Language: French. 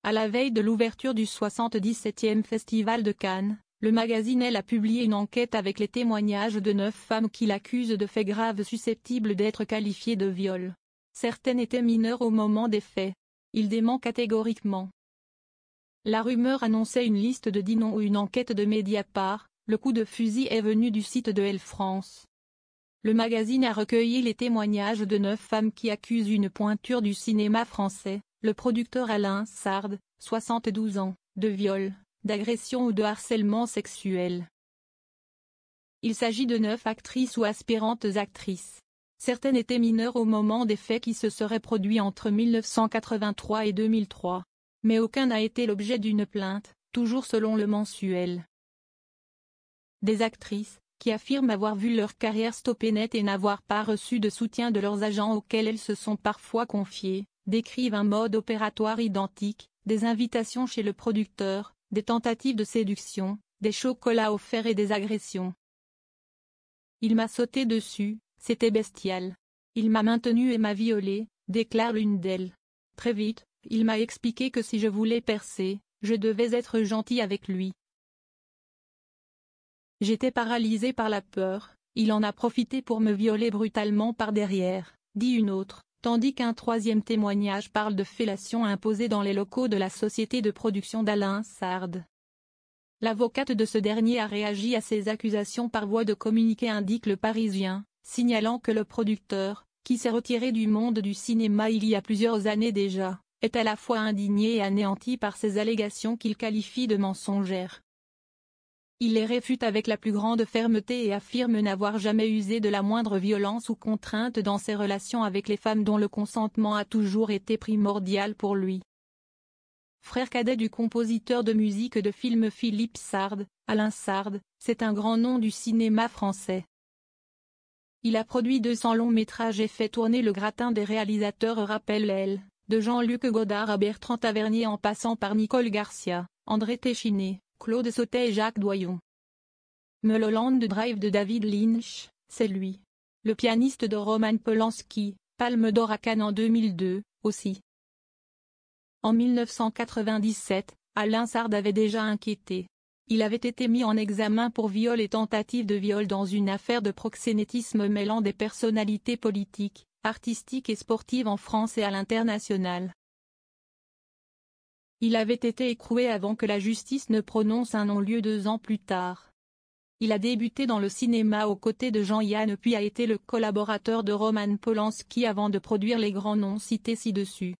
À la veille de l'ouverture du 77e Festival de Cannes, le magazine Elle a publié une enquête avec les témoignages de 9 femmes qui l'accusent de faits graves susceptibles d'être qualifiés de viol. Certaines étaient mineures au moment des faits. Il dément catégoriquement. La rumeur annonçait une liste de 10 noms ou une enquête de Mediapart. Le coup de fusil est venu du site de Elle France. Le magazine a recueilli les témoignages de 9 femmes qui accusent une pointure du cinéma français, le producteur Alain Sard, 72 ans, de viol, d'agression ou de harcèlement sexuel. Il s'agit de 9 actrices ou aspirantes actrices. Certaines étaient mineures au moment des faits qui se seraient produits entre 1983 et 2003. Mais aucun n'a été l'objet d'une plainte, toujours selon le mensuel. Des actrices, qui affirment avoir vu leur carrière stopper net et n'avoir pas reçu de soutien de leurs agents auxquels elles se sont parfois confiées, décrivent un mode opératoire identique, des invitations chez le producteur, des tentatives de séduction, des chocolats offerts et des agressions. Il m'a sauté dessus, c'était bestial. Il m'a maintenu et m'a violée, déclare l'une d'elles. Très vite, il m'a expliqué que si je voulais percer, je devais être gentil avec lui. J'étais paralysée par la peur, il en a profité pour me violer brutalement par derrière, dit une autre, tandis qu'un troisième témoignage parle de fellation imposée dans les locaux de la société de production d'Alain Sard. L'avocate de ce dernier a réagi à ces accusations par voie de communiqué, indique Le Parisien, signalant que le producteur, qui s'est retiré du monde du cinéma il y a plusieurs années déjà, est à la fois indigné et anéanti par ces allégations qu'il qualifie de mensongères. Il les réfute avec la plus grande fermeté et affirme n'avoir jamais usé de la moindre violence ou contrainte dans ses relations avec les femmes dont le consentement a toujours été primordial pour lui. Frère cadet du compositeur de musique de film Philippe Sard, Alain Sard, c'est un grand nom du cinéma français. Il a produit 200 longs métrages et fait tourner le gratin des réalisateurs, rappelle Elle, de Jean-Luc Godard à Bertrand Tavernier en passant par Nicole Garcia, André Téchiné, Claude Sautet et Jacques Doyon. Mulholland Drive de David Lynch, c'est lui. Le pianiste de Roman Polanski, Palme d'Or à Cannes en 2002, aussi. En 1997, Alain Sard avait déjà inquiété. Il avait été mis en examen pour viol et tentative de viol dans une affaire de proxénétisme mêlant des personnalités politiques, artistiques et sportives en France et à l'international. Il avait été écroué avant que la justice ne prononce un non-lieu 2 ans plus tard. Il a débuté dans le cinéma aux côtés de Jean-Yann puis a été le collaborateur de Roman Polanski avant de produire les grands noms cités ci-dessus.